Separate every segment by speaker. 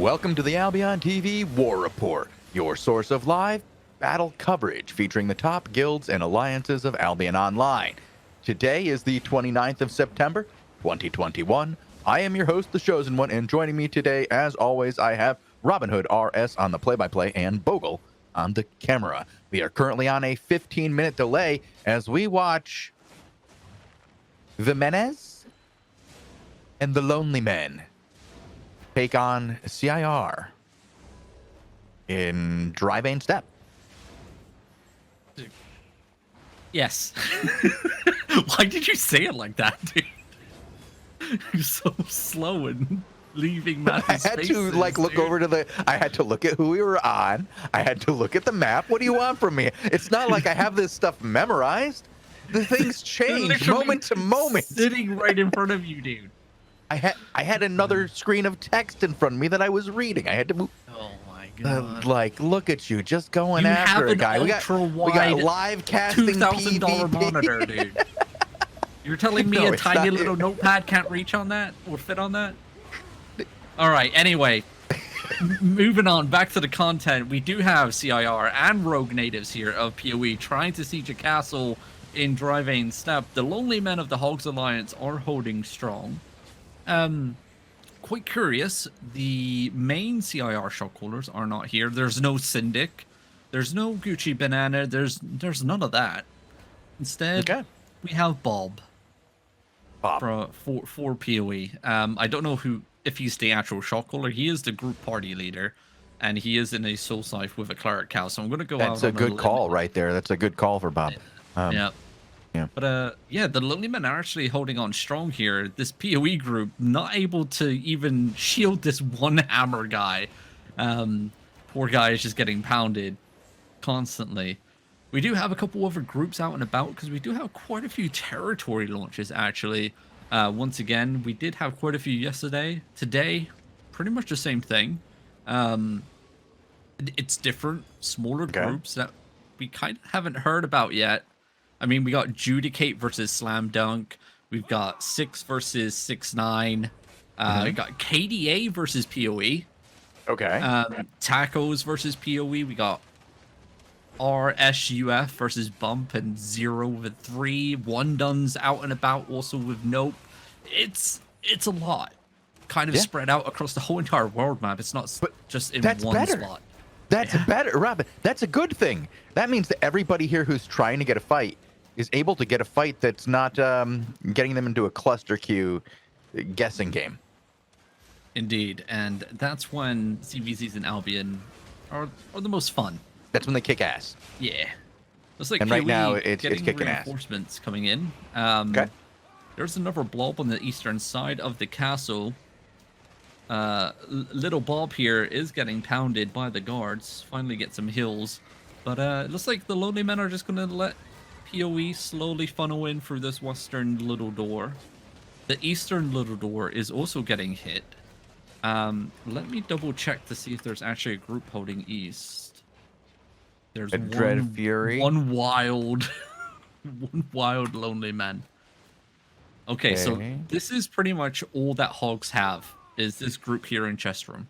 Speaker 1: Welcome to the AlbionTV War Report, your source of live battle coverage featuring the top guilds and alliances of Albion Online. Today is the 29th of September, 2021. I am your host, the Shozen One, and joining me today, as always, I have Robinhoodrs on the play-by-play and Bogul on the camera. We are currently on a 15-minute delay as we watch the Menes and the Lonely Men take on CIR in Dry Vein Step.
Speaker 2: Yes. Why did you say it like that, dude? You're so slow and leaving
Speaker 1: I had to look over to the. I had to look at who we were on. I had to look at the map. What do you want from me? It's not like I have this stuff memorized. The things change moment to moment.
Speaker 2: Sitting right in front of you, dude.
Speaker 1: I had another screen of text in front of me that I was reading. I had to move.
Speaker 2: Oh my god!
Speaker 1: Look at you, just going after a guy. We got live casting
Speaker 2: $2,000 monitor, dude. You're telling me a tiny little notepad can't reach on that or fit on that? All right. Anyway, moving on back to the content. We do have CIR and rogue natives here of POE trying to siege a castle in Dry Vein Steppe. The Lonely Men of the Hogs Alliance are holding strong. Quite curious, the main CIR shot callers are not here. There's no Syndic, there's no Gucci Banana, there's none of that. Instead, we have Bob. For POE. I don't know if he's the actual shot caller. He is the group party leader, and he is in a soul scythe with a cleric cow. So I'm going to go out.
Speaker 1: That's a good call right there. That's a good call for Bob.
Speaker 2: Yeah. But the Lonely Men are actually holding on strong here. This POE group not able to even shield this one hammer guy. Poor guy is just getting pounded constantly. We do have a couple other groups out and about because we do have quite a few territory launches actually. Once again, we did have quite a few yesterday. Today, pretty much the same thing. It's different, smaller groups that we kind of haven't heard about yet. I mean, we got Judicate versus Slam Dunk. We've got 6 versus 6-9. We got KDA versus POE. Tacos versus POE. We got RSUF versus Bump and 0 with 3. One Duns out and about also with Nope. It's a lot. Kind of spread out across the whole entire world map. It's not just in one spot.
Speaker 1: That's better, Robin. That's a good thing. That means that everybody here who's trying to get a fight is able to get a fight that's not getting them into a cluster queue guessing game.
Speaker 2: Indeed, and that's when CVZs and Albion are the most fun.
Speaker 1: That's when they kick ass.
Speaker 2: Yeah. Looks like
Speaker 1: and right now it's kicking
Speaker 2: reinforcements coming in. There's another blob on the eastern side of the castle. Little Bob here is getting pounded by the guards. Finally get some heals. But it looks like the Lonely Men are just going to let POE slowly funnel in through this western little door. The eastern little door is also getting hit. Let me double check to see if there's actually a group holding east. There's
Speaker 1: Dread Fury.
Speaker 2: One wild Lonely Man. Okay, so this is pretty much all that Hogs have. Is this group here in chest room.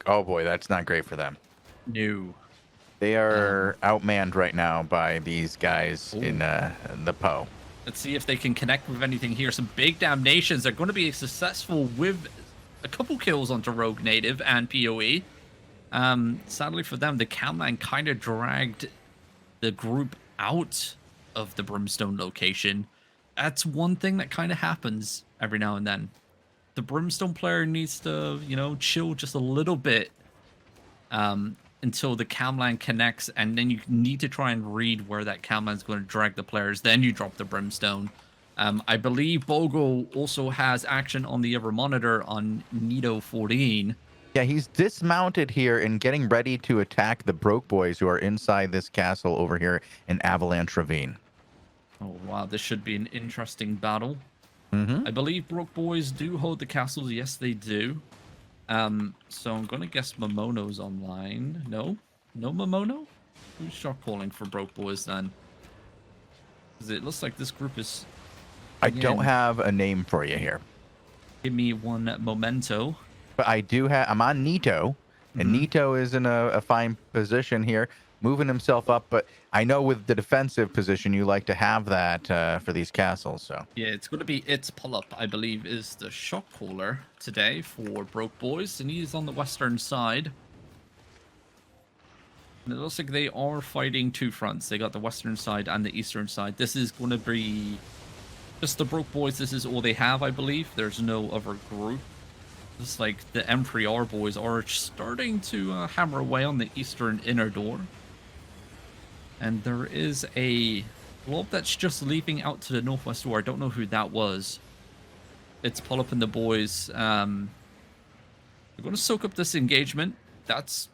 Speaker 1: Oh boy, that's not great for them.
Speaker 2: No.
Speaker 1: They are outmanned right now by these guys in the POE.
Speaker 2: Let's see if they can connect with anything here. Some big damnations. They're going to be successful with a couple kills onto Rogue Native and POE. Sadly for them, the Camman kind of dragged the group out of the Brimstone location. That's one thing that kind of happens every now and then. The Brimstone player needs to, chill just a little bit until the Camland connects, and then you need to try and read where that Camland's going to drag the players. Then you drop the Brimstone. I believe Bogul also has action on the other monitor on Nido 14.
Speaker 1: Yeah, he's dismounted here and getting ready to attack the Broke Boys who are inside this castle over here in Avalanche Ravine.
Speaker 2: Oh, wow. This should be an interesting battle. I believe Broke Boys do hold the castles. Yes, they do. So I'm going to guess Momono's online. No? No Momono? Who's shot calling for Broke Boys then? Because it looks like this group is...
Speaker 1: I don't have a name for you here.
Speaker 2: Give me one memento.
Speaker 1: But I'm on Nito, and Nito is in a fine position here, moving himself up. But I know with the defensive position, you like to have that for these castles. So
Speaker 2: Yeah, it's going to be its pull-up, I believe, is the shot caller today for Broke Boys, and he's on the western side. And it looks like they are fighting two fronts. They got the western side and the eastern side. This is going to be just the Broke Boys. This is all they have, I believe. There's no other group. Just like the M3R boys are starting to hammer away on the eastern inner door. And there is a blob that's just leaping out to the northwest door. I don't know who that was. It's pull up in the boys. They're going to soak up this engagement. That's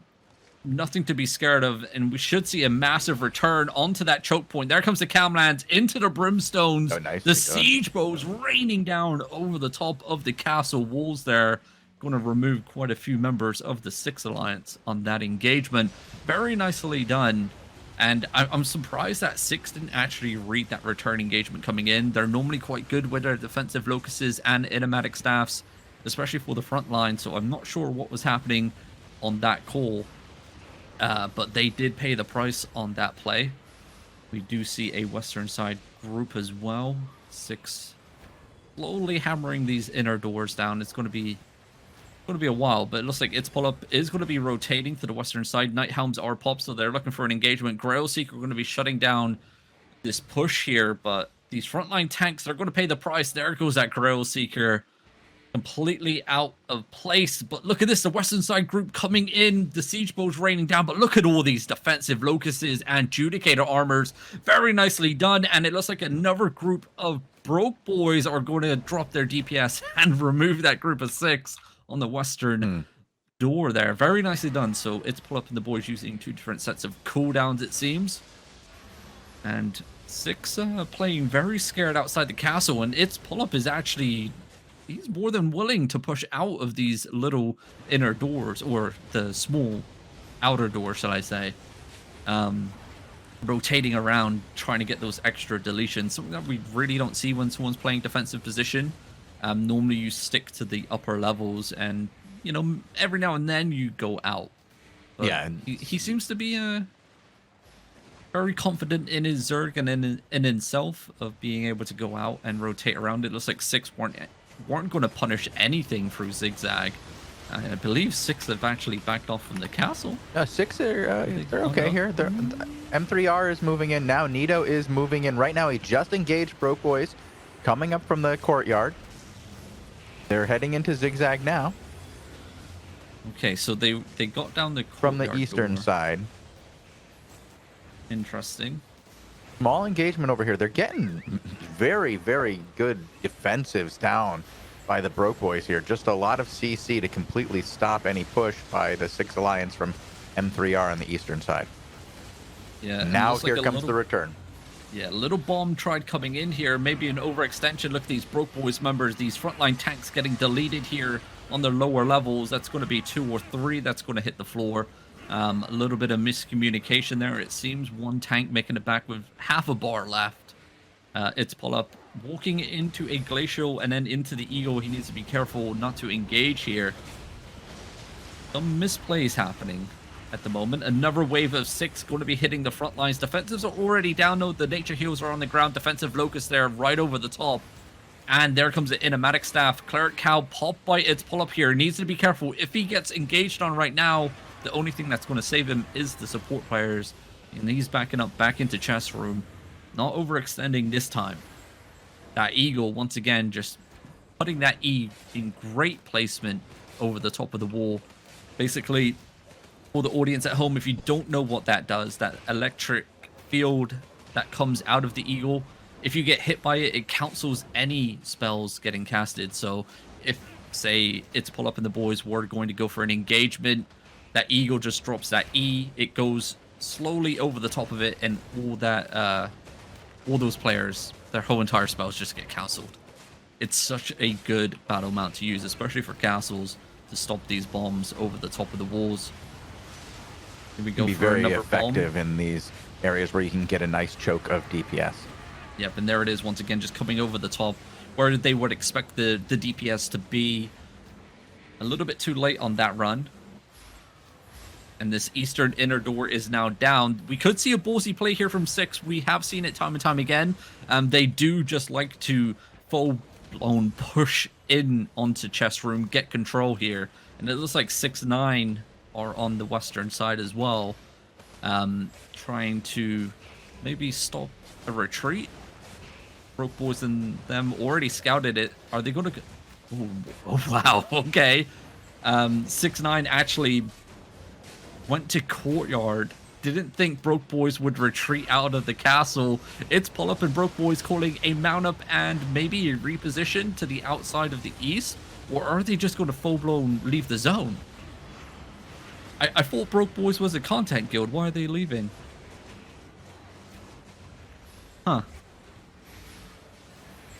Speaker 2: nothing to be scared of, and we should see a massive return onto that choke point. There comes the Camlands into the brimstones.
Speaker 1: Oh, nice.
Speaker 2: The siege bows raining down over the top of the castle walls there. Going to remove quite a few members of the 6 Alliance on that engagement. Very nicely done. And I'm surprised that 6 didn't actually read that return engagement coming in. They're normally quite good with their defensive locuses and enigmatic staffs, especially for the front line. So I'm not sure what was happening on that call. But they did pay the price on that play. We do see a western side group as well. 6 slowly hammering these inner doors down. It's going to be a while, but it looks like its pull-up is going to be rotating to the western side. Night Helms are popped, so they're looking for an engagement. Grail Seeker are going to be shutting down this push here, but these frontline tanks are going to pay the price. There goes that Grail Seeker. Completely out of place, but look at this, the western side group coming in, the siege bows raining down, but look at all these defensive locuses and Judicator armors. Very nicely done, and it looks like another group of Broke Boys are going to drop their DPS and remove that group of 6 on the western door there. Very nicely done. So it's pull up in the boys using 2 different sets of cooldowns, it seems. And 6 playing very scared outside the castle, and its pull up is actually... he's more than willing to push out of these little inner doors, or the small outer door, shall I say. Rotating around, trying to get those extra deletions. Something that we really don't see when someone's playing defensive position. Normally you stick to the upper levels and, you know, every now and then you go out. But
Speaker 1: yeah.
Speaker 2: He seems to be very confident in his Zerg and in himself of being able to go out and rotate around. It looks like 6 weren't going to punish anything through Zigzag. I believe 6 have actually backed off from the castle.
Speaker 1: 6 are they're okay here. M3R is moving in now. Nito is moving in right now. He just engaged Broke Boys coming up from the courtyard. They're heading into Zigzag now.
Speaker 2: Okay, so they got down the
Speaker 1: from the eastern side.
Speaker 2: Interesting.
Speaker 1: Small engagement over here. They're getting very, very good defensives down by the Broke Boys here. Just a lot of CC to completely stop any push by the 6 Alliance from M3R on the eastern side.
Speaker 2: Yeah.
Speaker 1: Now here comes the return.
Speaker 2: Yeah, little bomb tried coming in here. Maybe an overextension. Look at these Broke Boys members. These frontline tanks getting deleted here on the lower levels. That's going to be 2 or 3. That's going to hit the floor. A little bit of miscommunication there. It seems 1 tank making it back with half a bar left. It's pull up, walking into a glacial and then into the eagle. He needs to be careful not to engage here. Some misplays happening at the moment. Another wave of 6 going to be hitting the front lines. Defensives are already down. Though the nature heals are on the ground. Defensive locust there right over the top. And there comes the enigmatic staff. Cleric Cow popped by its pull up here. Needs to be careful. If he gets engaged on right now, the only thing that's going to save him is the support players. And he's backing up back into chest room. Not overextending this time. That eagle, once again, just putting that E in great placement over the top of the wall. Basically, for the audience at home, if you don't know what that does, that electric field that comes out of the eagle, if you get hit by it, it cancels any spells getting casted. So if, say, it's pull up and the boys were going to go for an engagement, that eagle just drops that E, it goes slowly over the top of it, and all those players, their whole entire spells just get cancelled. It's such a good battle mount to use, especially for castles, to stop these bombs over the top of the walls. Here we go.
Speaker 1: Be very effective in these areas where you can get a nice choke of DPS.
Speaker 2: Yep, and there it is once again, just coming over the top where they would expect the DPS to be. A little bit too late on that run. And this eastern inner door is now down. We could see a ballsy play here from 6. We have seen it time and time again. They do just like to full-blown push in onto chest room, get control here. And it looks like 6-9 are on the western side as well. Trying to maybe stop a retreat. Broke Boys and them already scouted it. Are they going to... Oh, wow, okay. 6-9 actually went to courtyard. Didn't think Broke Boys would retreat out of the castle. It's pull up and Broke Boys calling a mount up and maybe a reposition to the outside of the east. Or are they just going to full-blown leave the zone? I thought Broke Boys was a content guild. Why are they leaving? Huh.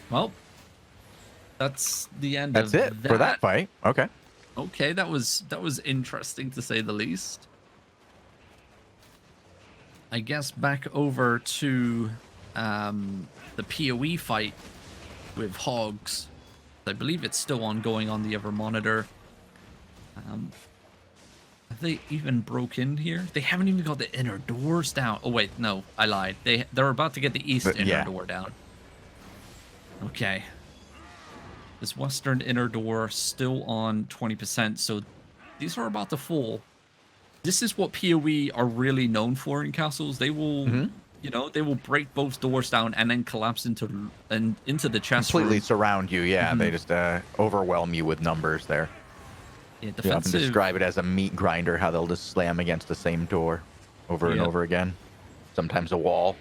Speaker 2: Well, that's the end of
Speaker 1: That's it for that fight. Okay.
Speaker 2: Okay, that was interesting to say the least. I guess back over to the POE fight with Hogs. I believe it's still ongoing on the other monitor. Have they even broke in here? They haven't even got the inner doors down. Oh wait, no, I lied. They're about to get the east inner door down. Okay. This western inner door still on 20%, so these are about to full. This is what PoE are really known for in castles. They will, you know, they will break both doors down and then collapse into the chest
Speaker 1: Completely
Speaker 2: room.
Speaker 1: surround you, yeah. They just overwhelm you with numbers there.
Speaker 2: Yeah,
Speaker 1: You often
Speaker 2: defensive.
Speaker 1: describe it as a meat grinder, how they'll just slam against the same door over and over again. Sometimes a wall.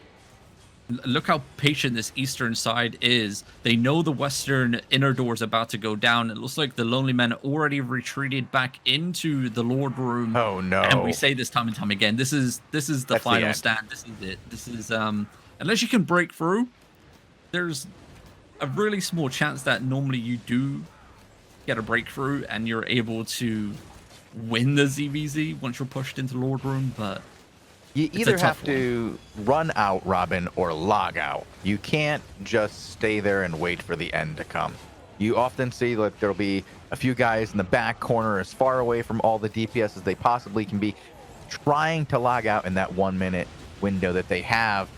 Speaker 2: Look how patient this eastern side is. They know the western inner door is about to go down. It looks like the Lonely Men already retreated back into the Lord Room.
Speaker 1: Oh no!
Speaker 2: And we say this time and time again. This is the final stand. This is it. This is unless you can break through, there's a really small chance that normally you do get a breakthrough and you're able to win the ZVZ once you're pushed into Lord Room, but
Speaker 1: you either have to run out, Robin, or log out. You can't just stay there and wait for the end to come. You often see that there'll be a few guys in the back corner as far away from all the DPS as they possibly can be, trying to log out in that 1 minute window that they have.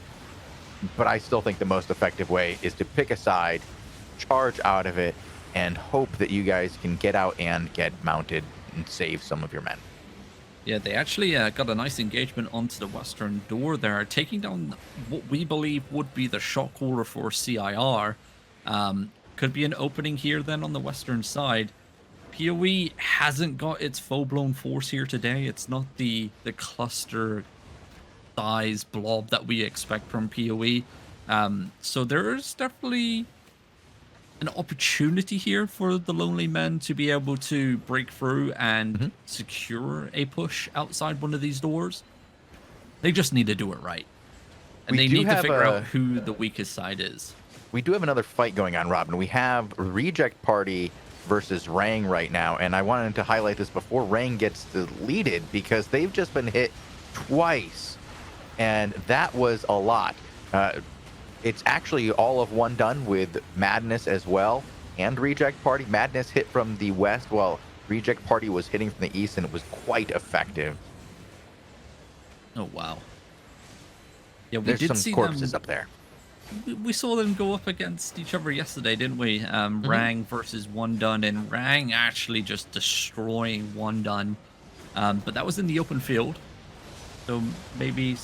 Speaker 1: But I still think the most effective way is to pick a side, charge out of it, and hope that you guys can get out and get mounted and save some of your men.
Speaker 2: Yeah, they actually got a nice engagement onto the western door there, taking down what we believe would be the shock caller for CIR. Could be an opening here then on the western side. PoE hasn't got its full-blown force here today. It's not the cluster size blob that we expect from PoE. So there's definitely an opportunity here for the Lonely Men to be able to break through and secure a push outside one of these doors. They just need to do it right. And they need to figure out who the weakest side is.
Speaker 1: We do have another fight going on, Robin. We have Reject Party versus Rang right now, and I wanted to highlight this before Rang gets deleted because they've just been hit twice, and that was a lot. It's actually all of one done with Madness as well and Reject Party. Madness hit from the west while Reject Party was hitting from the east, and it was quite effective.
Speaker 2: Oh, wow. Yeah, we
Speaker 1: There's
Speaker 2: did
Speaker 1: some
Speaker 2: see
Speaker 1: corpses
Speaker 2: them,
Speaker 1: up there.
Speaker 2: We saw them go up against each other yesterday, didn't we? Rang versus One Done, and Rang actually just destroying One Done. But that was in the open field. So maybe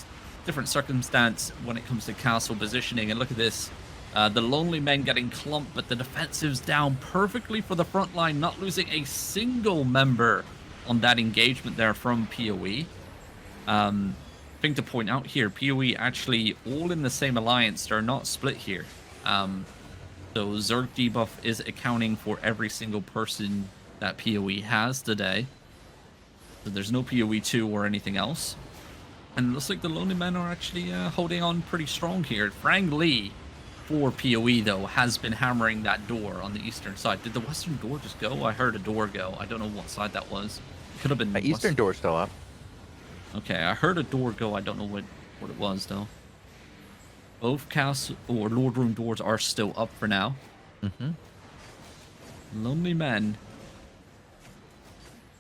Speaker 2: different circumstance when it comes to castle positioning. And look at this, the Lonely Men getting clumped, but the defensive's down perfectly for the front line, not losing a single member on that engagement there from PoE. Thing to point out here, PoE actually all in the same alliance. They're not split here. So Zerg debuff is accounting for every single person that PoE has today. So there's no PoE 2 or anything else. And it looks like the Lonely Men are actually holding on pretty strong here. Frank Lee for PoE, though, has been hammering that door on the eastern side. Did the western door just go? I heard a door go. I don't know what side that was. It could have been...
Speaker 1: The eastern door's still up.
Speaker 2: Okay, I heard a door go. I don't know what it was, though. Both castle or Lord Room doors are still up for now. Lonely Men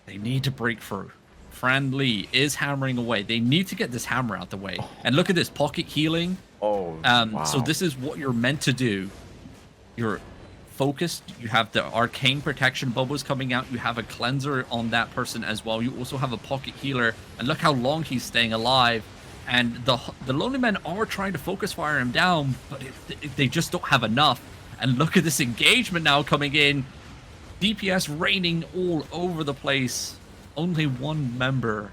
Speaker 2: They need to break through. Friendly is hammering away. They need to get this hammer out the way. And look at this pocket healing.
Speaker 1: Oh, wow.
Speaker 2: So this is what you're meant to do. You're focused. You have the arcane protection bubbles coming out. You have a cleanser on that person as well. You also have a pocket healer. And look how long he's staying alive. And the Lonely Men are trying to focus fire him down, but they just don't have enough. And look at this engagement now coming in. DPS raining all over the place. Only one member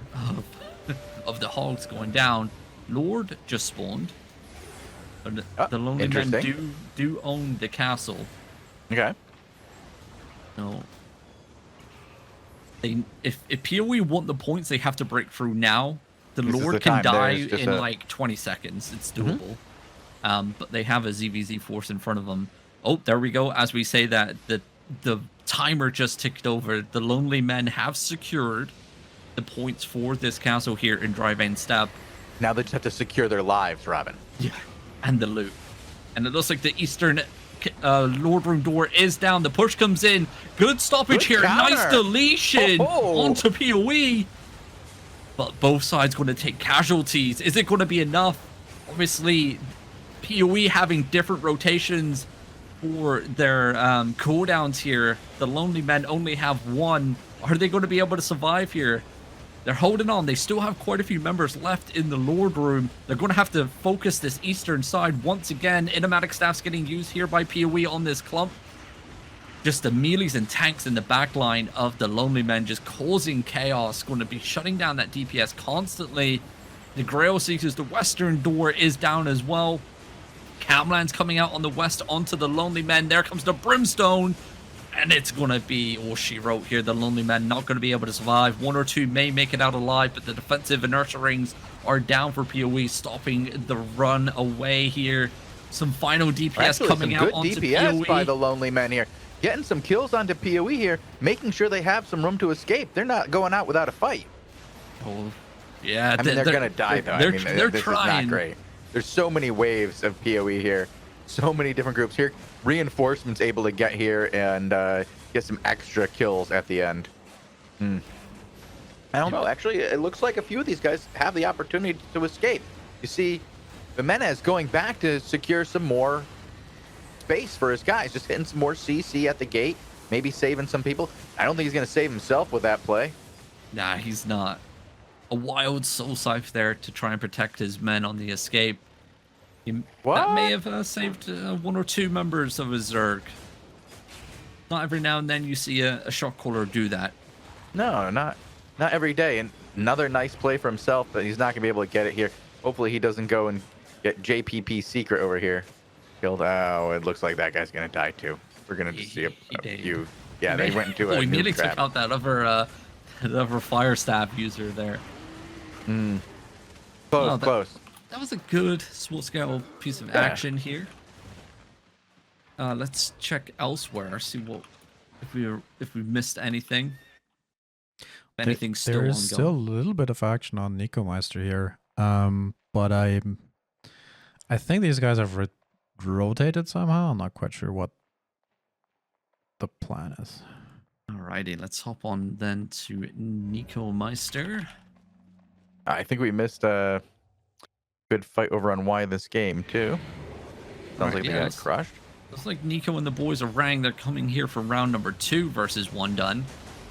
Speaker 2: of the Hogs going down. Lord just spawned. But the Lonely Men do own the castle.
Speaker 1: Okay.
Speaker 2: So if POE want the points, they have to break through now. The Lord can die in like 20 seconds. It's doable. But they have a ZVZ force in front of them. Oh, there we go. As we say that, the timer just ticked over. The Lonely Men have secured the points for this castle here in Dry Vein Steppe.
Speaker 1: Now they just have to secure their lives, Robin.
Speaker 2: Yeah. And the loot. And it looks like the Eastern Lord Room door is down. The push comes in. Good stoppage here.
Speaker 1: Counter.
Speaker 2: Nice deletion onto POE. But both sides going to take casualties. Is it going to be enough? Obviously, POE having different rotations for their cooldowns here. The Lonely Men only have one. Are they going to be able to survive here? They're holding on. They still have quite a few members left in the Lord Room. They're going to have to focus this eastern side once again. Automatic staff's getting used here by POE on this clump. Just the melees and tanks in the back line of the Lonely Men just causing chaos. Going to be shutting down that DPS constantly. The Grail Seekers, the western door is down as well. Camlan's coming out on the west onto the Lonely Men. There comes the Brimstone. And it's going to be all she wrote here. The Lonely Men not going to be able to survive. One or two may make it out alive, but the defensive inertia rings are down for POE, stopping the run away here. Some final DPS coming out onto
Speaker 1: DPS
Speaker 2: POE.
Speaker 1: by the Lonely Men here. Getting some kills onto POE here, making sure they have some room to escape. They're not going out without a fight.
Speaker 2: Oh, yeah.
Speaker 1: I mean, they're going to die, though.
Speaker 2: They're
Speaker 1: this
Speaker 2: trying.
Speaker 1: is not great. There's so many waves of POE here. So many different groups here. Reinforcements able to get here and get some extra kills at the end. I don't know. Actually, it looks like a few of these guys have the opportunity to escape. You see, Jimenez going back to secure some more space for his guys. Just hitting some more CC at the gate. Maybe saving some people. I don't think he's going to save himself with that play.
Speaker 2: Nah, he's not. A wild soul scythe there to try and protect his men on the escape. That may have saved one or two members of his Zerg. Not every now and then you see a shot caller do that.
Speaker 1: No, not every day. And another nice play for himself, but he's not going to be able to get it here. Hopefully he doesn't go and get JPP secret over here. Killed. Oh, it looks like that guy's going to die too. We're going to just see a few. Yeah, they went into a
Speaker 2: he nearly
Speaker 1: trap.
Speaker 2: took out that other fire staff user there.
Speaker 1: Close.
Speaker 2: That was a good small scale piece of action here. Let's check elsewhere, see what if we missed anything. If anything's still ongoing.
Speaker 3: There's still a little bit of action on Nico Meister here. But I think these guys have rotated somehow. I'm not quite sure what the plan is.
Speaker 2: Alrighty, let's hop on then to Nico Meister.
Speaker 1: I think we missed a good fight over on Y this game too. Sounds like they got crushed.
Speaker 2: Looks like Nico and the boys are Rang. They're coming here for round number 2 versus One Done.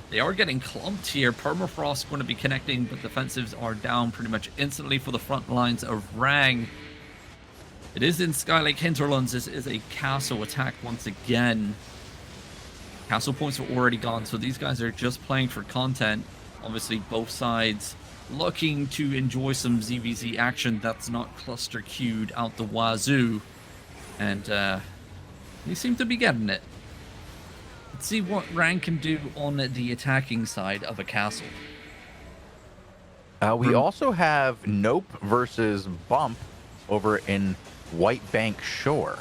Speaker 2: They are getting clumped here. Permafrost going to be connecting, but defensives are down pretty much instantly for the front lines of Rang. It is in Skylake Hinterlands. This is a castle attack once again. Castle points are already gone, so these guys are just playing for content. Obviously, both sides looking to enjoy some ZVZ action that's not cluster queued out the wazoo. And they seem to be getting it. Let's see what Rang can do on the attacking side of a castle.
Speaker 1: We also have Nope versus Bump over in White Bank Shore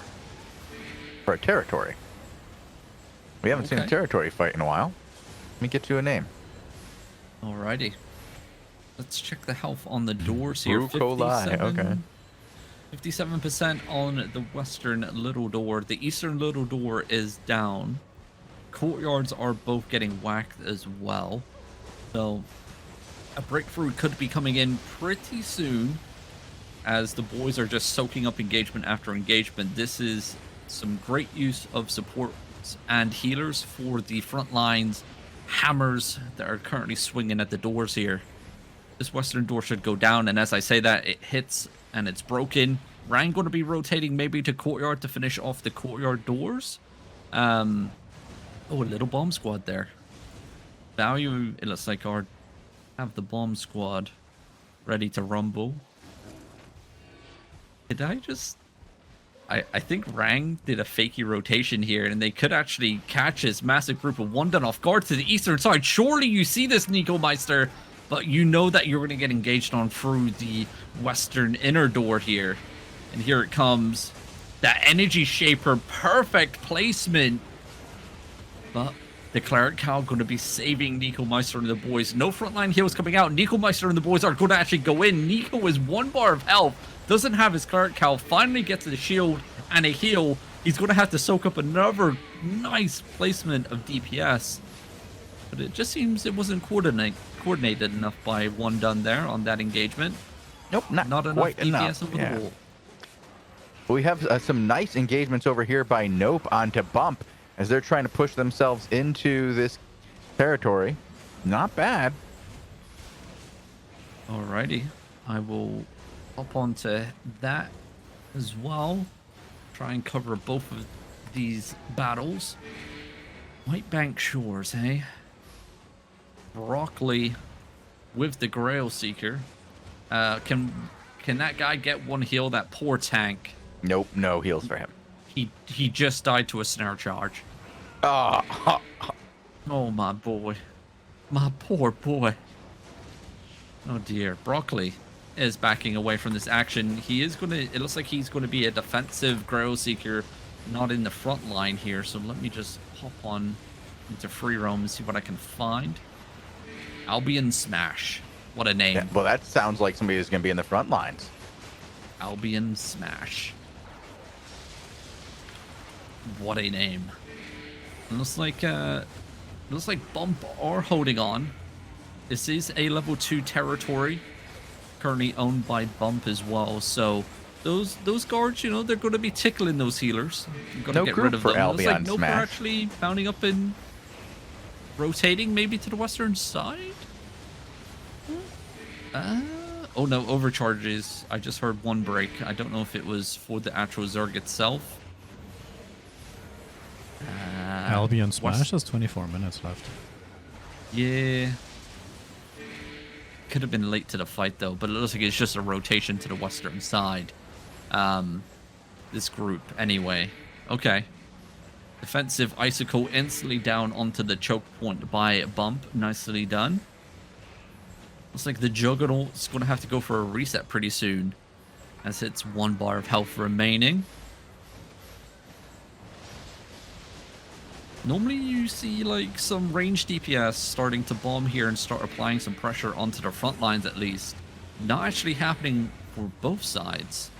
Speaker 1: for a territory. We haven't seen a territory fight in a while. Let me get you a name.
Speaker 2: Alrighty. Let's check the health on the doors here. 57% on the western little door. The eastern little door is down. Courtyards are both getting whacked as well. So a breakthrough could be coming in pretty soon as the boys are just soaking up engagement after engagement. This is some great use of supports and healers for the front lines hammers that are currently swinging at the doors here. This western door should go down, and as I say that, it hits and it's broken. Rang going to be rotating maybe to courtyard to finish off the courtyard doors. Oh, a little bomb squad there. Value, it looks like our have the bomb squad ready to rumble. Did I just... I think Rang did a fakey rotation here, and they could actually catch this massive group of one done off guard to the eastern side. Surely you see this, Nico Meister, but you know that you're going to get engaged on through the western inner door here. And here it comes. That energy shaper, perfect placement. But the Cleric Cow going to be saving Nico Meister and the boys. No frontline heals coming out. Nico Meister and the boys are going to actually go in. Nico is 1 bar of health. Doesn't have his Cleric Cow. Finally gets a shield and a heal. He's going to have to soak up another nice placement of DPS. But it just seems it wasn't coordinated enough by one done there on that engagement.
Speaker 1: Nope, not
Speaker 2: enough
Speaker 1: quite
Speaker 2: DPS
Speaker 1: enough.
Speaker 2: over
Speaker 1: Yeah.
Speaker 2: the wall.
Speaker 1: We have some nice engagements over here by Nope onto Bump as they're trying to push themselves into this territory. Not bad.
Speaker 2: Alrighty, I will hop onto that as well. Try and cover both of these battles. Whitebank Shores, eh? Broccoli with the Grail Seeker. Can that guy get one heal? That poor tank.
Speaker 1: Nope, no heals for him.
Speaker 2: He just died to a snare charge.
Speaker 1: Oh,
Speaker 2: Oh my boy. My poor boy. Oh dear. Broccoli is backing away from this action. He is gonna, it looks like he's gonna be a defensive Grail Seeker, not in the front line here. So let me just hop on into free roam and see what I can find. Albion Smash. What a name.
Speaker 1: yeah, well, that sounds like somebody who's going to be in the front lines.
Speaker 2: Albion Smash. What a name. It looks like Bump are holding on. This is a level 2 territory, currently owned by Bump as well. So those guards, you know, they're going to be tickling those healers. Gonna
Speaker 1: No
Speaker 2: get
Speaker 1: group
Speaker 2: rid of
Speaker 1: for
Speaker 2: them. It looks like
Speaker 1: Albion
Speaker 2: Nope are
Speaker 1: Smash.
Speaker 2: actually bounding up and rotating maybe to the western side. Oh no, overcharges. I just heard one break. I don't know if it was for the actual Zerg itself.
Speaker 3: Albion Smash has 24 minutes left.
Speaker 2: Yeah. Could have been late to the fight though, but it looks like it's just a rotation to the western side. This group anyway. Okay. Defensive Icicle instantly down onto the choke point by Bump. Nicely done. Looks like the Juggernaut's going to have to go for a reset pretty soon, as it's 1 bar of health remaining. Normally you see like some range DPS starting to bomb here and start applying some pressure onto the front lines at least. Not actually happening for both sides.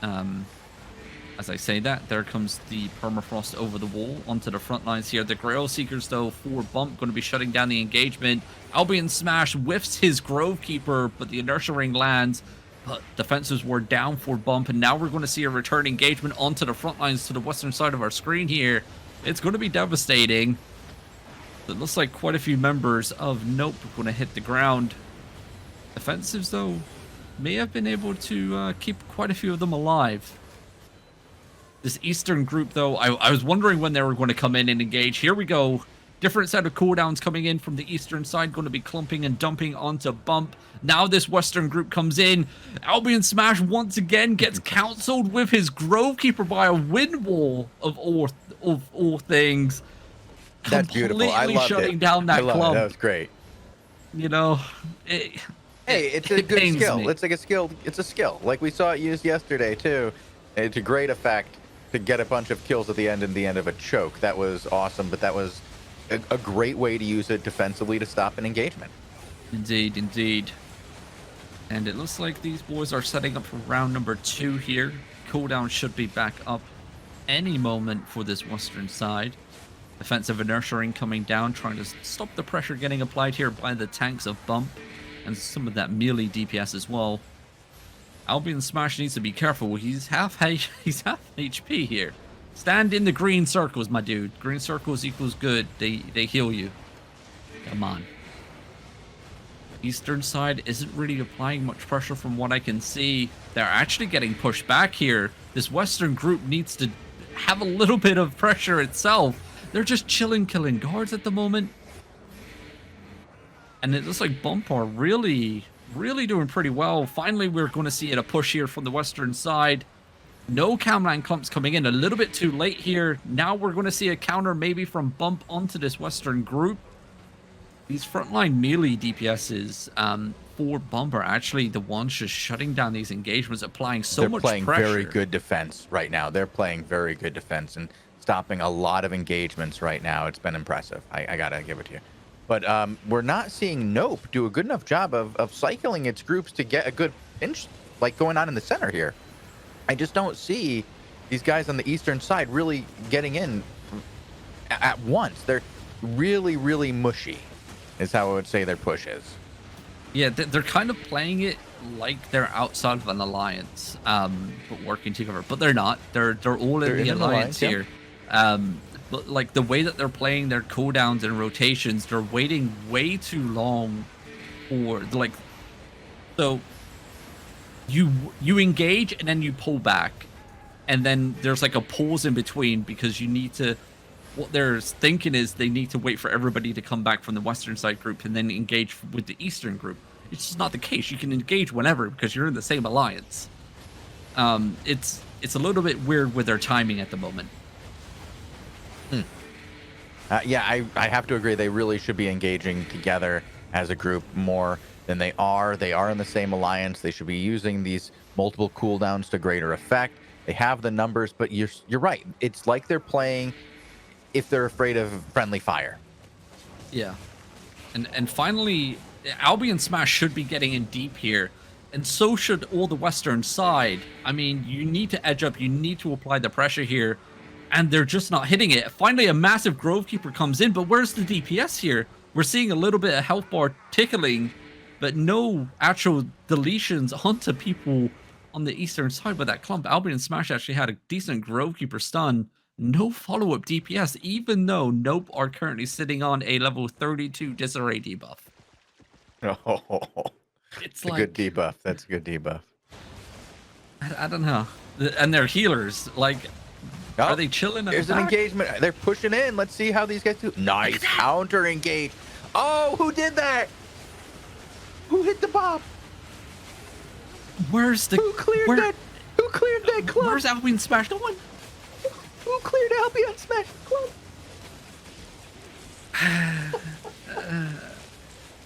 Speaker 2: As I say that, there comes the permafrost over the wall onto the front lines here. The Grail Seekers, though, for Bump, going to be shutting down the engagement. Albion Smash whiffs his Grove Keeper, but the Inertia Ring lands. But defenses were down for Bump, and now we're going to see a return engagement onto the front lines to the western side of our screen here. It's going to be devastating. It looks like quite a few members of Nope are going to hit the ground. Defensives, though, may have been able to keep quite a few of them alive. This eastern group, though, I was wondering when they were going to come in and engage. Here we go. Different set of cooldowns coming in from the eastern side, going to be clumping and dumping onto Bump. Now this western group comes in. Albion Smash once again gets counseled with his Grove Keeper by a wind wall of all things.
Speaker 1: That's beautiful. I loved
Speaker 2: shutting
Speaker 1: it.
Speaker 2: down that
Speaker 1: I loved
Speaker 2: clump.
Speaker 1: it. That was great.
Speaker 2: You know,
Speaker 1: Hey, it's a
Speaker 2: it
Speaker 1: good
Speaker 2: pains
Speaker 1: skill.
Speaker 2: me.
Speaker 1: It's like a skill. It's a skill. Like we saw it used yesterday too. It's a great effect to get a bunch of kills at the end and the end of a choke. That was awesome, but that was a great way to use it defensively to stop an engagement.
Speaker 2: Indeed, indeed. And it looks like these boys are setting up for round number 2 here. Cooldown should be back up any moment for this western side. Defensive inertia coming down, trying to stop the pressure getting applied here by the tanks of Bump and some of that melee DPS as well. Albion Smash needs to be careful. He's half HP here. Stand in the green circles, my dude. Green circles equals good. They heal you. Come on. Eastern side isn't really applying much pressure from what I can see. They're actually getting pushed back here. This Western group needs to have a little bit of pressure itself. They're just chilling, killing guards at the moment. And it looks like Bump are really doing pretty well. Finally, we're going to see a push here from the Western side. No Camland clumps coming in. A little bit too late here. Now we're going to see a counter maybe from Bump onto this Western group. These frontline melee DPSs for Bump are actually the ones just shutting down these engagements, applying so much pressure.
Speaker 1: They're playing very good defense right now. They're playing very good defense and stopping a lot of engagements right now. It's been impressive. I gotta give it to you. But we're not seeing Nope do a good enough job of cycling its groups to get a good pinch like going on in the center here. I just don't see these guys on the eastern side really getting in at once. They're really mushy is how I would say their push is.
Speaker 2: Yeah, they're kind of playing it like they're outside of an alliance, but working together. But they're not. They're all in the alliance here. Yeah. But like the way that they're playing their cooldowns and rotations, they're waiting way too long for like. So you engage and then you pull back, and then there's like a pause in between because you need to. What they're thinking is they need to wait for everybody to come back from the Western side group and then engage with the Eastern group. It's just not the case. You can engage whenever because you're in the same alliance. It's a little bit weird with their timing at the moment.
Speaker 1: Yeah, I have to agree. They really should be engaging together as a group more than they are. They are in the same alliance. They should be using these multiple cooldowns to greater effect. They have the numbers, but you're right. It's like they're playing if they're afraid of friendly fire.
Speaker 2: Yeah. And finally, Albion Smash should be getting in deep here. And so should all the Western side. I mean, you need to edge up. You need to apply the pressure here. And they're just not hitting it. Finally, a massive Grovekeeper comes in. But where's the DPS here? We're seeing a little bit of health bar tickling. But no actual deletions onto people on the Eastern side. But that clump, Albion Smash actually had a decent Grovekeeper stun. No follow-up DPS, even though Nope are currently sitting on a level 32 disarray debuff.
Speaker 1: Oh,
Speaker 2: it's
Speaker 1: like, a good debuff. That's a good debuff.
Speaker 2: I don't know. And they're healers. Like, are they chilling?
Speaker 1: There's an engagement. They're pushing in. Let's see how these guys do. Nice counter engage. Oh, who did that? Who hit the bomb?
Speaker 2: Where's the?
Speaker 1: Who cleared that? Who cleared that club?
Speaker 2: Where's Albion Smash? No one.
Speaker 1: Who cleared Albion Smash club?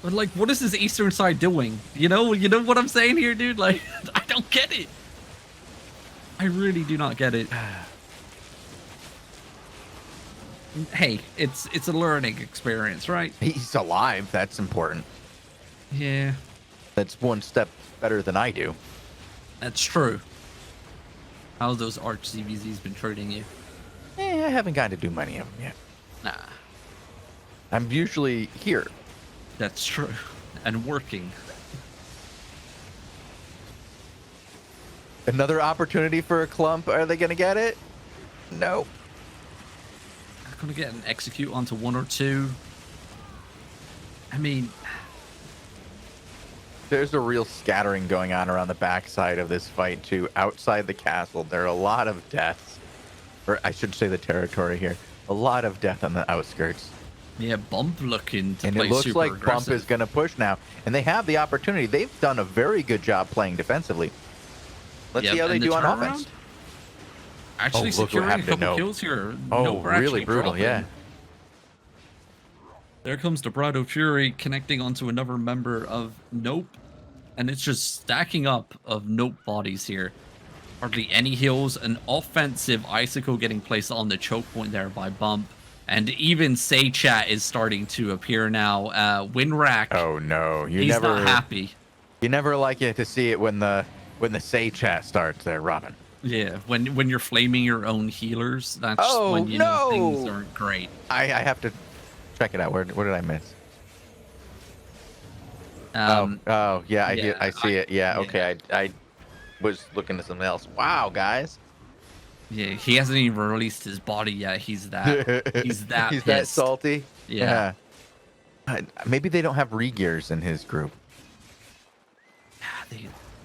Speaker 2: But like, what is this Eastern side doing? You know what I'm saying here, dude? Like, I don't get it. I really do not get it. Hey, it's a learning experience, right?
Speaker 1: He's alive. That's important.
Speaker 2: Yeah.
Speaker 1: That's one step better than I do.
Speaker 2: That's true. How's those Arch CVZs been treating you?
Speaker 1: I haven't gotten to do many of them yet.
Speaker 2: Nah.
Speaker 1: I'm usually here.
Speaker 2: That's true. And working.
Speaker 1: Another opportunity for a clump. Are they going to get it? No.
Speaker 2: I'm going to get an execute onto one or two. I mean...
Speaker 1: There's a real scattering going on around the backside of this fight, too. Outside the castle, there are a lot of deaths. Or I should say the territory here. A lot of death on the outskirts.
Speaker 2: Yeah, Bump looking to
Speaker 1: and
Speaker 2: play
Speaker 1: it looks
Speaker 2: super
Speaker 1: like
Speaker 2: aggressive.
Speaker 1: Bump is going to push now. And they have the opportunity. They've done a very good job playing defensively. Let's see how they do on offense.
Speaker 2: Actually securing a couple kills here.
Speaker 1: Oh, really brutal, yeah.
Speaker 2: There comes Debrado Fury connecting onto another member of Nope. And it's just stacking up of Nope bodies here. Hardly any heals. An offensive Icicle getting placed on the choke point there by Bump. And even Say Chat is starting to appear now. Winrack.
Speaker 1: Oh no,
Speaker 2: he's not happy.
Speaker 1: You never like it to see it when the Say Chat starts there, Robin.
Speaker 2: Yeah, when you're flaming your own healers, that's
Speaker 1: Oh,
Speaker 2: when you know things
Speaker 1: no!
Speaker 2: aren't great.
Speaker 1: I have to check it out. What did I miss?
Speaker 2: Um,
Speaker 1: Yeah,
Speaker 2: yeah,
Speaker 1: I see it. Yeah, okay. I was looking at something else. Wow, guys.
Speaker 2: yeah, he hasn't even released his body yet. He's that
Speaker 1: He's
Speaker 2: pissed.
Speaker 1: that salty.
Speaker 2: Yeah.
Speaker 1: Maybe they don't have regears in his group.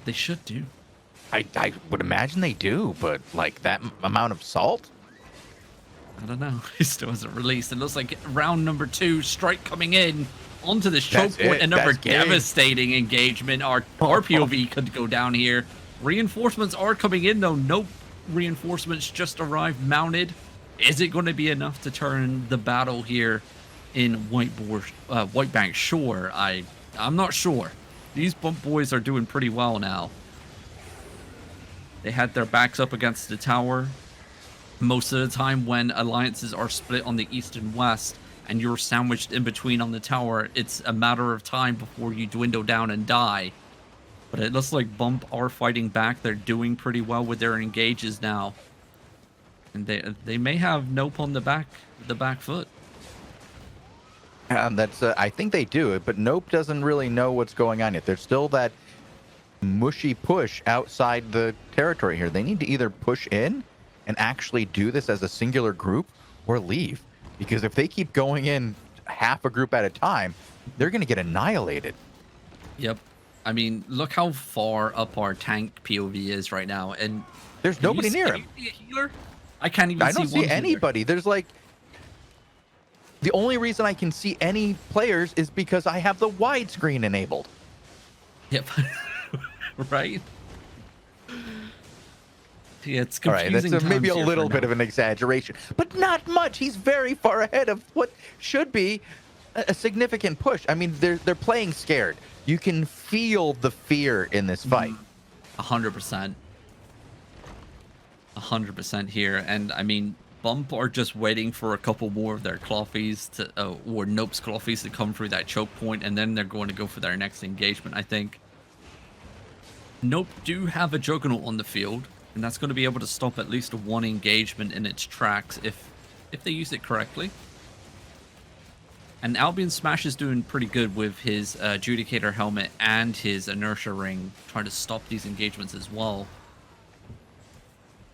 Speaker 2: They should do.
Speaker 1: I would imagine they do, but like that amount of salt?
Speaker 2: I don't know. He still hasn't released. It looks like round number 2, strike coming in onto this choke
Speaker 1: That's
Speaker 2: point.
Speaker 1: it.
Speaker 2: Another
Speaker 1: That's game.
Speaker 2: devastating engagement. Our POV could go down here. Reinforcements are coming in though. Nope. Reinforcements just arrived mounted. Is it going to be enough to turn the battle here in White Bank Shore? I'm not sure. These bump boys are doing pretty well now. They had their backs up against the tower. Most of the time when alliances are split on the east and west and you're sandwiched in between on the tower, it's a matter of time before you dwindle down and die. But it looks like Bump are fighting back. They're doing pretty well with their engages now. And they may have Nope on the back foot.
Speaker 1: That's I think they do, but Nope doesn't really know what's going on yet. There's still that mushy push outside the territory here. They need to either push in and actually do this as a singular group or leave. Because if they keep going in half a group at a time, they're going to get annihilated.
Speaker 2: Yep. I mean, look how far up our tank POV is right now. And
Speaker 1: there's nobody near him.
Speaker 2: A healer? I can't even
Speaker 1: I don't see
Speaker 2: one
Speaker 1: anybody.
Speaker 2: Healer.
Speaker 1: There's like... The only reason I can see any players is because I have the widescreen enabled.
Speaker 2: Yep. Right? Yeah, it's
Speaker 1: All right,
Speaker 2: confusing.
Speaker 1: that's maybe a little bit of an exaggeration, but not much. He's very far ahead of what should be a significant push. I mean, they're playing scared. You can feel the fear in this fight.
Speaker 2: 100%. 100% here, and I mean, Bump are just waiting for a couple more of their Cloffies to, or Nope's Cloffies to come through that choke point, and then they're going to go for their next engagement, I think. Nope do have a Juggernaut on the field, and that's going to be able to stop at least one engagement in its tracks if they use it correctly. And Albion Smash is doing pretty good with his Adjudicator Helmet and his Inertia Ring, trying to stop these engagements as well.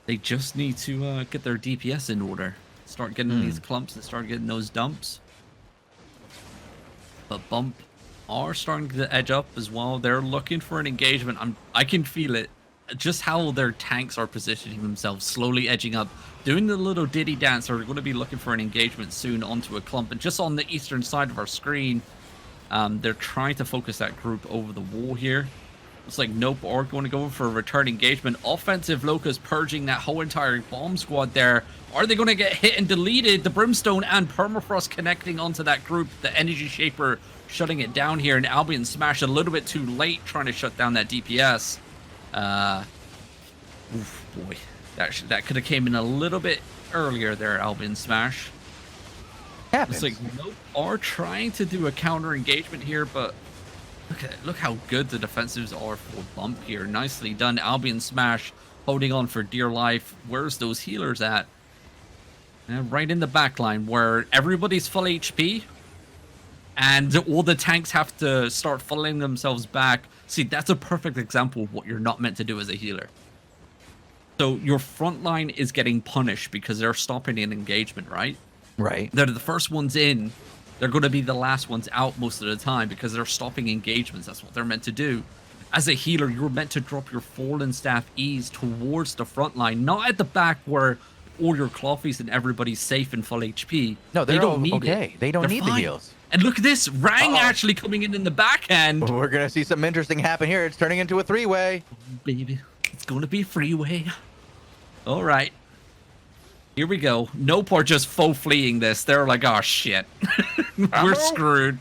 Speaker 2: They just need to get their DPS in order. Start getting these clumps and start getting those dumps. But Bump are starting to edge up as well. They're looking for an engagement. I can feel it. Just how their tanks are positioning themselves, slowly edging up, doing the little diddy dance. They're going to be looking for an engagement soon onto a clump. And just on the eastern side of our screen, they're trying to focus that group over the wall here. Looks like Nope are going to go for a return engagement. Offensive Locust purging that whole entire bomb squad there. Are they going to get hit and deleted? The Brimstone and Permafrost connecting onto that group. The Energy Shaper shutting it down here. And Albion Smash a little bit too late trying to shut down that DPS. Oof, boy. That could have came in a little bit earlier there, Albion Smash.
Speaker 1: Happens.
Speaker 2: Looks like Nope are trying to do a counter engagement here, but look how good the defensives are for Bump here. Nicely done. Albion Smash holding on for dear life. Where's those healers at? Right in the back line where everybody's full HP and all the tanks have to start falling themselves back. See, that's a perfect example of what you're not meant to do as a healer. So your front line is getting punished because they're stopping an engagement, right?
Speaker 1: Right.
Speaker 2: They're the first ones in. They're going to be the last ones out most of the time because they're stopping engagements. That's what they're meant to do. As a healer, you're meant to drop your Fallen Staff Ease towards the front line, not at the back where all your Cloffies and everybody's safe and full HP.
Speaker 1: No,
Speaker 2: they don't need
Speaker 1: okay.
Speaker 2: it.
Speaker 1: They don't
Speaker 2: They're
Speaker 1: need
Speaker 2: fine.
Speaker 1: the heals.
Speaker 2: And look at this. Rang actually coming in the backhand.
Speaker 1: We're going to see something interesting happen here. It's turning into a three-way.
Speaker 2: Baby, it's going to be a freeway. All right. Here we go. Nope are just faux fleeing this. They're like, oh, shit. We're screwed.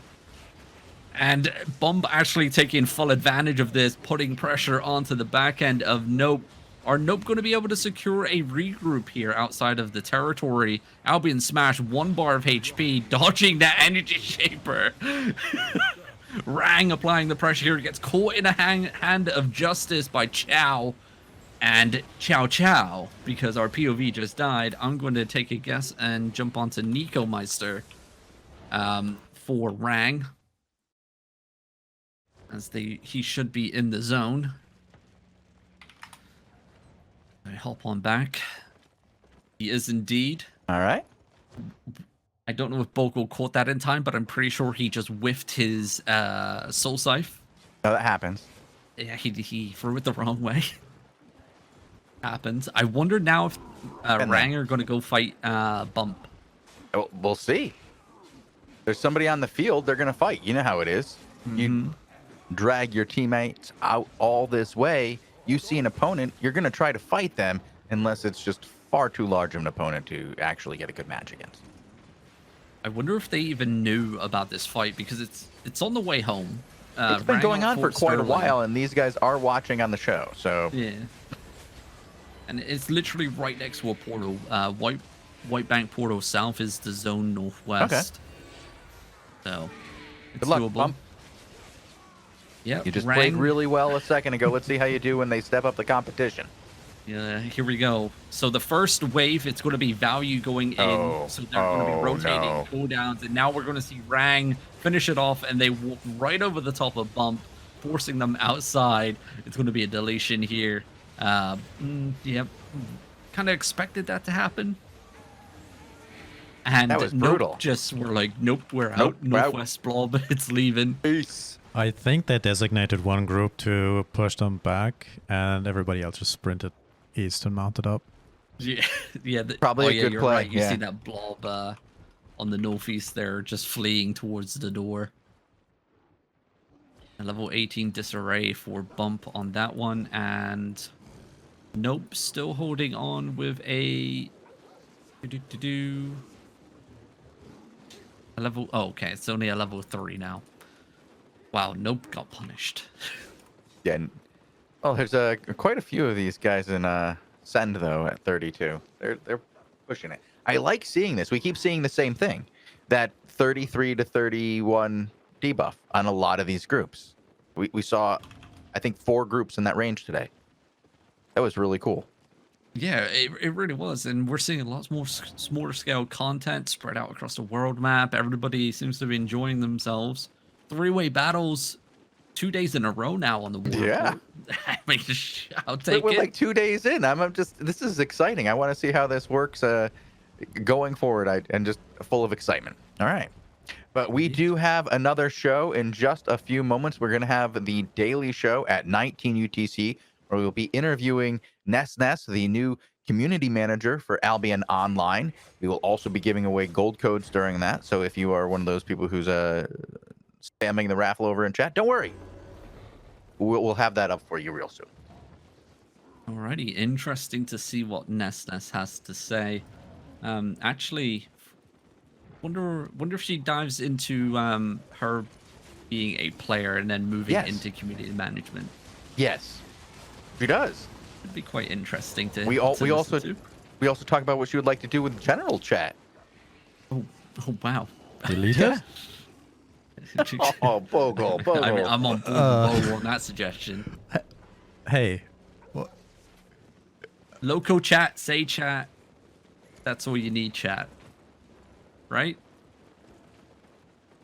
Speaker 2: And Bump actually taking full advantage of this, putting pressure onto the back end of Nope. Are Nope going to be able to secure a regroup here outside of the territory? Albion Smash, 1 bar of HP, dodging that Energy Shaper. Rang applying the pressure here. Gets caught in a hand of justice by Chow. And ciao ciao, because our POV just died. I'm going to take a guess and jump onto Nico Meister for Rang. As he should be in the zone. I hop on back. He is indeed.
Speaker 1: All right.
Speaker 2: I don't know if Bogul caught that in time, but I'm pretty sure he just whiffed his soul scythe.
Speaker 1: No, that happens.
Speaker 2: Yeah, he threw it the wrong way. Happens. I wonder now if Rang are going to go fight Bump.
Speaker 1: Oh, we'll see. There's somebody on the field. They're going to fight. You know how it is. You drag your teammates out all this way. You see an opponent. You're going to try to fight them unless it's just far too large of an opponent to actually get a good match against.
Speaker 2: I wonder if they even knew about this fight because it's on the way home.
Speaker 1: It's been going on for quite a while, and these guys are watching on the show. So
Speaker 2: yeah, and it's literally right next to a portal. White Bank Portal South is the zone northwest.
Speaker 1: Okay.
Speaker 2: So it's
Speaker 1: good luck,
Speaker 2: doable.
Speaker 1: Bump.
Speaker 2: Yeah,
Speaker 1: You just played really well a second ago. Let's see how you do when they step up the competition.
Speaker 2: Yeah, here we go. So the first wave, it's going to be value going in. So they're going to be rotating cooldowns. And now we're going to see Rang finish it off. And they walk right over the top of Bump, forcing them outside. It's going to be a deletion here. Yep. Kind of expected that to happen. And
Speaker 1: that was brutal.
Speaker 2: We're like, nope, we're out. Northwest Blob, it's leaving.
Speaker 1: Peace.
Speaker 3: I think they designated one group to push them back, and everybody else just sprinted east and mounted up.
Speaker 2: Yeah, yeah.
Speaker 1: Probably a good
Speaker 2: you're
Speaker 1: play.
Speaker 2: Right. You
Speaker 1: yeah.
Speaker 2: see that blob on the northeast there, just fleeing towards the door. A level 18 disarray for Bump on that one, and nope, still holding on with a level. Oh, okay, it's only a level 3 now. Wow, nope, got punished.
Speaker 1: Yeah. Well, there's quite a few of these guys in Send though at 32. They're pushing it. I like seeing this. We keep seeing the same thing. That 33 to 31 debuff on a lot of these groups. We saw, I think, 4 groups in that range today. That was really cool.
Speaker 2: Yeah, it really was, and we're seeing lots more smaller scale content spread out across the world map. Everybody seems to be enjoying themselves. 3-way battles 2 days in a row now on the war.
Speaker 1: Yeah.
Speaker 2: I mean, I'll take
Speaker 1: We're
Speaker 2: it.
Speaker 1: like 2 days in. This is exciting. I want to see how this works going forward. And just full of excitement. All right. But we do have another show in just a few moments. We're going to have the daily show at 19 UTC, where we'll be interviewing Ness, the new community manager for Albion Online. We will also be giving away gold codes during that. So if you are one of those people who's spamming the raffle over in chat, don't worry. We'll have that up for you real soon.
Speaker 2: Alrighty, interesting to see what Ness has to say. Actually, wonder if she dives into her being a player and then moving into community management.
Speaker 1: Yes, she does.
Speaker 2: It'd be quite interesting to.
Speaker 1: We also talk about what she would like to do with general chat.
Speaker 2: Oh wow.
Speaker 3: Delete it?
Speaker 1: Oh, Bogul.
Speaker 2: I mean, I'm on Bogul on that suggestion.
Speaker 3: Hey. What?
Speaker 2: Loco chat, say chat. That's all you need, chat. Right?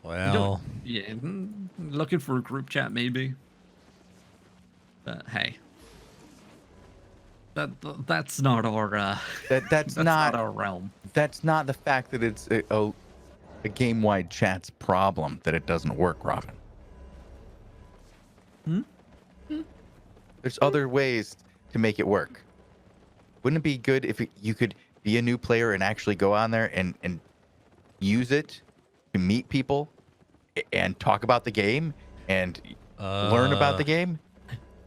Speaker 3: Well.
Speaker 2: Yeah, looking for a group chat maybe. But hey. That's not our that's not our realm.
Speaker 1: That's not the fact that it's a game-wide chat's problem that it doesn't work, Robin. There's other ways to make it work. Wouldn't it be good if you could be a new player and actually go on there and use it to meet people and talk about the game and learn about the game?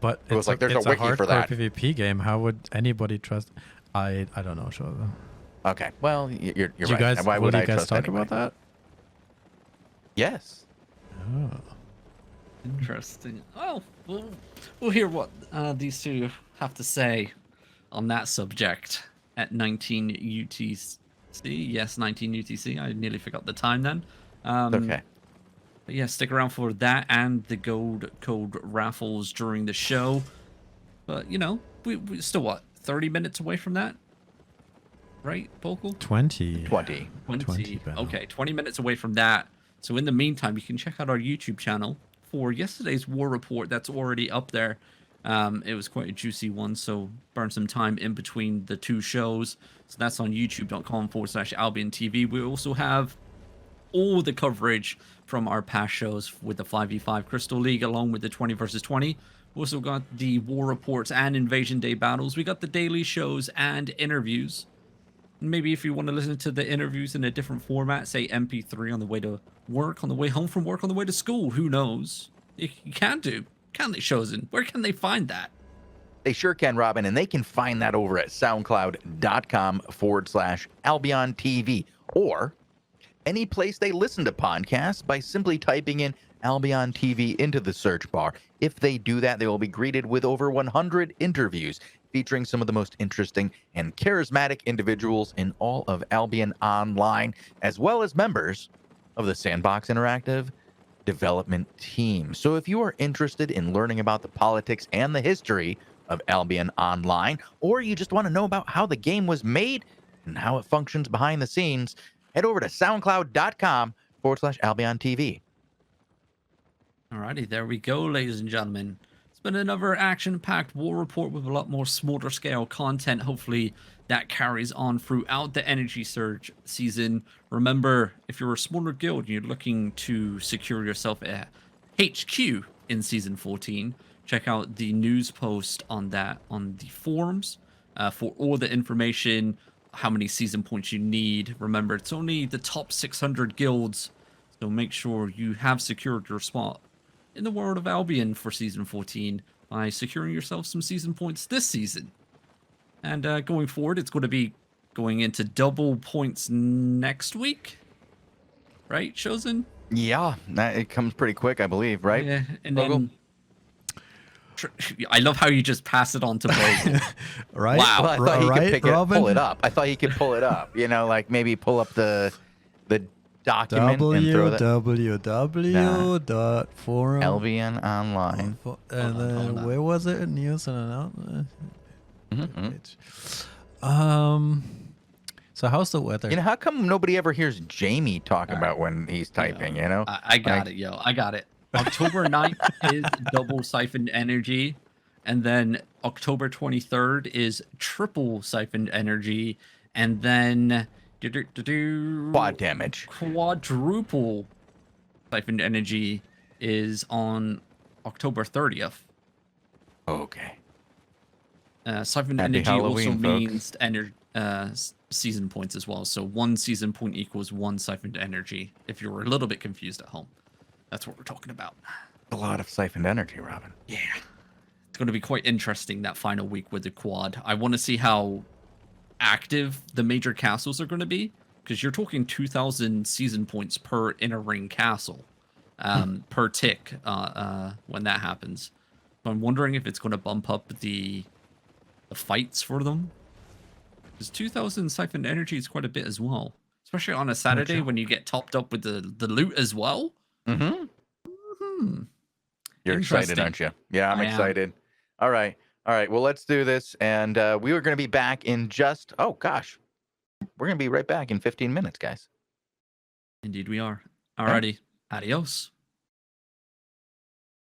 Speaker 3: But
Speaker 1: it was like there's a wiki for that.
Speaker 3: PvP game. How would anybody trust? I don't know, Shozen.
Speaker 1: Okay, well, you're right.
Speaker 3: Guys,
Speaker 1: why would
Speaker 3: you
Speaker 1: I
Speaker 3: guys
Speaker 1: trust
Speaker 3: talk
Speaker 1: anybody?
Speaker 3: about that?
Speaker 1: Yes.
Speaker 3: Oh.
Speaker 2: Interesting. Oh, we'll hear what these two have to say on that subject at 19 UTC. Yes, 19 UTC. I nearly forgot the time then.
Speaker 1: Okay.
Speaker 2: But yeah, stick around for that and the gold code raffles during the show. But, you know, we still what 30 minutes away from that, right, Bogul?
Speaker 3: 20.
Speaker 1: 20.
Speaker 3: 20 battle.
Speaker 2: Okay, 20 minutes away from that. So in the meantime, you can check out our YouTube channel for yesterday's war report. That's already up there. It was quite a juicy one, so burn some time in between the two shows. So that's on youtube.com/AlbionTV. We also have all the coverage from our past shows with the 5v5 Crystal League, along with the 20 versus 20. We also got the war reports and Invasion Day battles. We got the daily shows and interviews. Maybe if you want to listen to the interviews in a different format, say MP3 on the way to work, on the way home from work, on the way to school, who knows? You can do. Can they, Shozen? Where can they find that?
Speaker 1: They sure can, Robin, and they can find that over at soundcloud.com/AlbionTV or any place they listen to podcasts by simply typing in Albion TV into the search bar. If they do that, they will be greeted with over 100 interviews featuring some of the most interesting and charismatic individuals in all of Albion Online, as well as members of the Sandbox Interactive development team. So if you are interested in learning about the politics and the history of Albion Online, or you just want to know about how the game was made and how it functions behind the scenes, head over to soundcloud.com/AlbionTV.
Speaker 2: Alrighty, there we go, ladies and gentlemen. It's been another action-packed war report with a lot more smaller scale content. Hopefully that carries on throughout the Energy Surge season. Remember, if you're a smaller guild and you're looking to secure yourself a HQ in Season 14, check out the news post on that on the forums for all the information, how many season points you need. Remember, it's only the top 600 guilds, so make sure you have secured your spot in the world of Albion for Season 14 by securing yourself some season points this season. And going forward, it's going to be going into double points next week. Right, Shozen?
Speaker 1: Yeah, it comes pretty quick, I believe, right?
Speaker 2: Yeah, and
Speaker 1: Bogul?
Speaker 2: then... I love how you just pass it on to Bogul.
Speaker 3: Right?
Speaker 2: Wow.
Speaker 1: Well, I thought he
Speaker 3: Right,
Speaker 1: could
Speaker 3: Robin?
Speaker 1: pull it up. I thought he could pull it up. You know, like maybe pull up the document and throw that.
Speaker 3: www.forum.
Speaker 1: Albion Online.
Speaker 3: And
Speaker 2: hold
Speaker 3: then
Speaker 2: on.
Speaker 3: where was it? News and announcement.
Speaker 1: Mhm.
Speaker 3: So how's the weather?
Speaker 1: You know, how come nobody ever hears Jamie talk about when he's typing, you know?
Speaker 2: I got it, yo. I got it. October 9th is double siphoned energy. And then October 23rd is triple siphoned energy. And then
Speaker 1: Quad damage.
Speaker 2: quadruple siphoned energy is on October 30th.
Speaker 1: Okay.
Speaker 2: Siphoned
Speaker 1: Happy
Speaker 2: energy also
Speaker 1: Halloween,
Speaker 2: means season points as well. So 1 season point equals 1 siphoned energy. If you were a little bit confused at home, that's what we're talking about.
Speaker 1: A lot of siphoned energy, Robin.
Speaker 2: Yeah, it's going to be quite interesting that final week with the quad. I want to see how active the major castles are going to be, because you're talking 2,000 season points per inner ring castle, per tick when that happens. So I'm wondering if it's going to bump up the fights for them. Because 2,000 siphoned energy is quite a bit as well. Especially on a Saturday when you get topped up with the loot as well.
Speaker 1: Mm-hmm. You're excited,
Speaker 2: Interesting.
Speaker 1: aren't you? Yeah, I'm
Speaker 2: I am.
Speaker 1: excited. All right. All right. Well, let's do this. And we are going to be back in just, oh, gosh. We're going to be right back in 15 minutes, guys.
Speaker 2: Indeed we are. Alrighty. Adios.